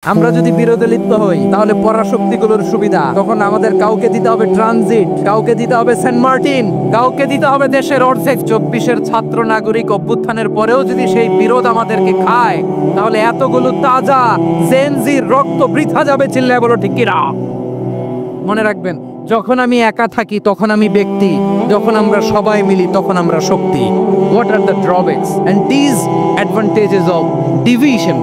আমরা যদি বিরোধে লিপ্ত হই তাহলে পরাশক্তিগুলোর সুবিধা তখন আমাদের কাউকে দিতে হবে ট্রানজিট, কাউকে দিতে হবে সেন্ট মার্টিন, কাউকে দিতে হবে দেশের অর্ধেক। 24-এর ছাত্র নাগরিক অভ্যুত্থানের পরেও যদি সেই বিরোধ আমাদেরকে খায় তাহলে এতগুলো তাজা জেনজির রক্ত বৃথা যাবে। চিল্লায় বলো ঠিক কিনা? মনে রাখবেন, যখন আমি একা থাকি তখন আমি ব্যক্তি, যখন আমরা সবাই মিলি তখন আমরা শক্তি। What are the drawbacks and these advantages of division,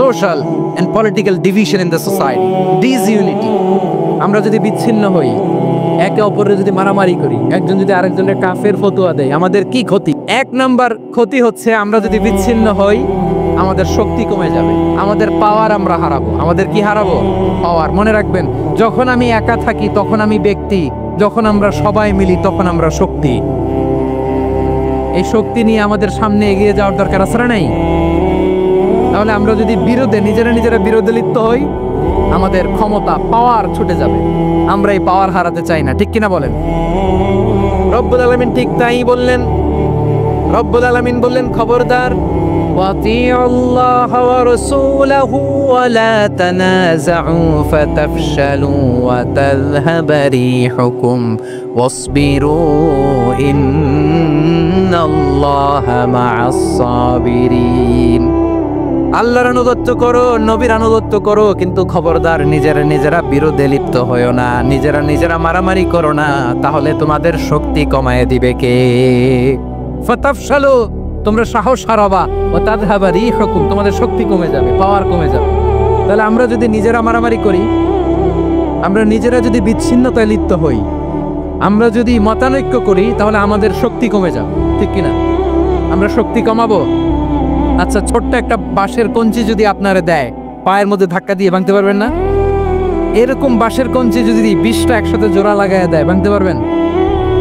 social and political division in the society? Disunity. আমরা যদি বিচ্ছিন্ন হই, একে অপরের যদি মারামারি করি, একজন যদি আরেকজনের কাফের ফতোয়া দেয়, আমাদের কি ক্ষতি? এক নাম্বার ক্ষতি হচ্ছে আমরা যদি বিচ্ছিন্ন হই আমাদের শক্তি কমে যাবে, আমাদের পাওয়ার আমরা হারাবো। আমাদের কি হারাবো? পাওয়ার। মনে রাখবেন, যখন আমি একা থাকি তখন আমি ব্যক্তি, যখন আমরা সবাই মিলি তখন আমরা শক্তি। এই শক্তি নিয়ে আমাদের সামনে এগিয়ে যাওয়ার দরকার আছে না নাই? তাহলে আমরা যদি নিজেরা বিরোধে লিপ্ত হই আমাদের ক্ষমতা, পাওয়ার ছুটে যাবে। আমরা এই পাওয়ার হারাতে চাই না, ঠিক কিনা বলেন? রব্বুল আলামিন ঠিক তাই বললেন। রব্বুল আলামিন বললেন, খবরদার وَأَطِيعُوا اللَّهَ وَرَسُولَهُ وَلَا تَنَازَعُوا فَتَفْشَلُوا وَتَذْهَبَ رِيحُكُمْ وَاصْبِرُوا إِنَّ اللَّهَ مَعَ الصَّابِرِينَ। আল্লাহর আনুগত্য করো, নবীর আনুগত্য করো, কিন্তু খবরদার নিজেরা বিরোধে লিপ্ত হয়ো না, নিজেরা মারামারি করো না, তাহলে তোমাদের শক্তি কমায় দিবে কে? ফাতাফশালু, তোমরা সাহস হারাবা, ও তাযহাবা রিহুকুম, তোমাদের শক্তি কমে যাবে, পাওয়ার কমে যাবে। তাহলে আমরা যদি নিজেরা মারামারি করি, আমরা নিজেরা যদি বিচ্ছিন্নতায় লিপ্ত হই, আমরা যদি মতানৈক্য করি, তাহলে আমাদের শক্তি কমে যাবে, ঠিক কিনা? আমরা শক্তি কমাবো। আচ্ছা, ছোট্ট একটা বাঁশের কঞ্চি যদি আপনারে দেয়, পায়ের মধ্যে ধাক্কা দিয়ে ভাঙতে পারবেন না? এরকম বাঁশের কঞ্চি যদি 20টা একসাথে জোড়া লাগায় দেয়, ভাঙতে পারবেন?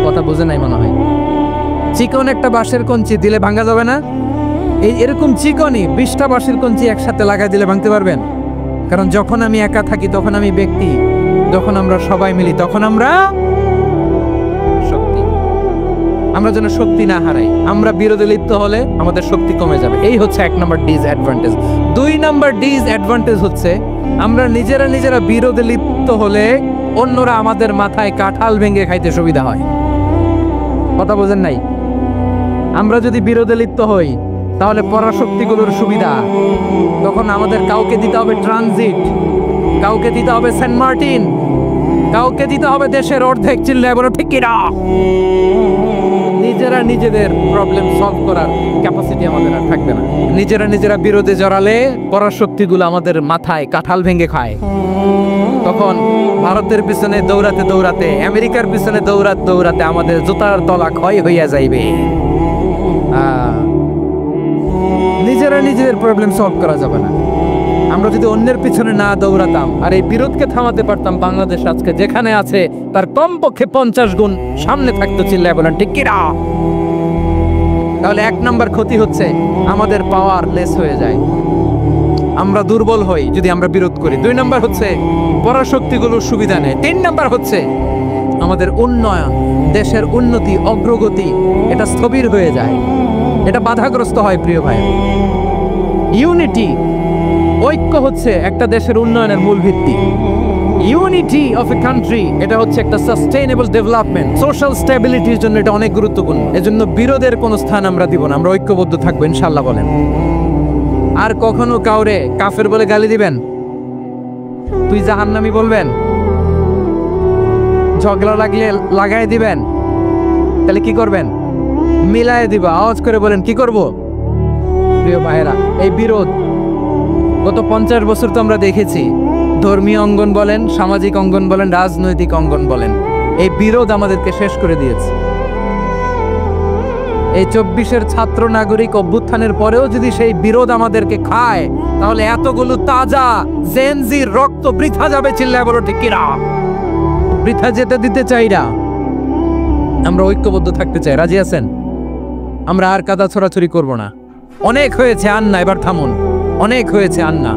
কথা বোঝে নাই মনে হয়। চিকন একটা বাঁশের কঞ্চি দিলে ভাঙা যাবে না? এরকম চিকনই 20টা বাঁশের কঞ্চি একসাথে লাগাই দিলে ভাঙতে পারবেন? কারণ যখন আমি একা থাকি তখন আমি ব্যক্তি, যখন আমরা সবাই মিলি তখন আমরা শক্তি। আমরা যেন শক্তি না হারাই। আমরা বিরোধে লিপ্ত হলে আমাদের শক্তি কমে যাবে। এই হচ্ছে 1 নম্বর ডিসঅ্যাডভান্টেজ। 2 নম্বর ডিসঅ্যাডভান্টেজ হচ্ছে আমরা নিজেরা বিরোধে লিপ্ত হলে অন্যরা আমাদের মাথায় কাঁঠাল ভেঙে খাইতে সুবিধা হয়। কথা বোঝেন নাই? আমরা যদি বিরোধে লিপ্ত হই তাহলে পরাশক্তিগুলোর সুবিধা তখন আমাদের কাউকে দিতে হবে ট্রানজিট, কাউকে দিতে হবে সেন্ট মার্টিন, কাউকে দিতে হবে দেশের অর্ধেক। চিল্লায় বলো ঠিক কিনা? নিজেদের প্রবলেম সলভ করার ক্যাপাসিটি আমাদের আর থাকবে না। নিজেরা বিরোধে জড়ালে পরাশক্তিগুলো আমাদের মাথায় কাঁঠাল ভেঙে খায়। তখন ভারতের পিছনে দৌড়াতে, আমেরিকার পিছনে দৌড়াতে আমাদের জুতার তলা ক্ষয় হইয়া যাইবে। নিজেদের প্রবলেম সলভ করা যাবে না। আমরা যদি অন্যের পিছনে না দৌড়াতাম আর এই বিরোধকে থামাতে পারতাম, বাংলাদেশ আজকে যেখানে আছে তার কমপক্ষে 50 গুণ সামনে থাকতো। চিল্লায় বলেন ঠিক কিনা? তাহলে 1 নম্বর ক্ষতি হচ্ছে আমাদের পাওয়ার লেস হয়ে যায়, আমরা দুর্বল হই যদি আমরা বিরোধ করি। 2 নম্বর হচ্ছে পরাশক্তিগুলোর সুবিধা নেই। 3 নম্বর হচ্ছে আমাদের উন্নয়ন, দেশের উন্নতি, অগ্রগতি এটা স্থবির হয়ে যায়, এটা বাধাগ্রস্ত হয়। প্রিয় ভাই, ইউনিটি, ঐক্য হচ্ছে একটা দেশের উন্নয়নের মূল ভিত্তি। ইউনিটি অফ এ কান্ট্রি এটা হচ্ছে একটা সাস্টেইনেবল ডেভেলপমেন্ট, সোশ্যাল স্টেবিলিটির জন্য এটা অনেক গুরুত্বপূর্ণ। এজন্য বিরোধের কোনো স্থান আমরা দিব না, আমরা ঐক্যবদ্ধ থাকবো ইনশাআল্লাহ। বলেন, আর কখনো কাউরে কাফের বলে গালি দিবেন? তুই জাহান্নামী বলবেন? ঝগড়া লাগলে লাগাই দিবেন? তাহলে কি করবেন? মিলায় দিবা। আওয়াজ করে বলেন, কি করব? প্রিয় ভাইয়েরা, এই বিরোধ গত 50 বছর তো আমরা দেখেছি। ধর্মীয় অঙ্গন বলেন, সামাজিক অঙ্গন বলেন, রাজনৈতিক অঙ্গন বলেন, এই বিরোধ আমাদেরকে শেষ করে দিয়েছে। এই 24-এর ছাত্র নাগরিক অভ্যুত্থানের পরেও যদি সেই বিরোধ আমাদেরকে খায় তাহলে এতগুলো তাজা জেনজির রক্ত বৃথা যাবে। চিল্লায় বলো ঠিক কিনা? বৃথা যেতে দিতে চাই না, আমরা ঐক্যবদ্ধ থাকতে চাই। রাজি আছেন? আমরা আর কাদা ছড়াছড়ি করব না। অনেক হয়েছে, আন্না, এবার থামুন। অনেক হয়েছে, আন্না।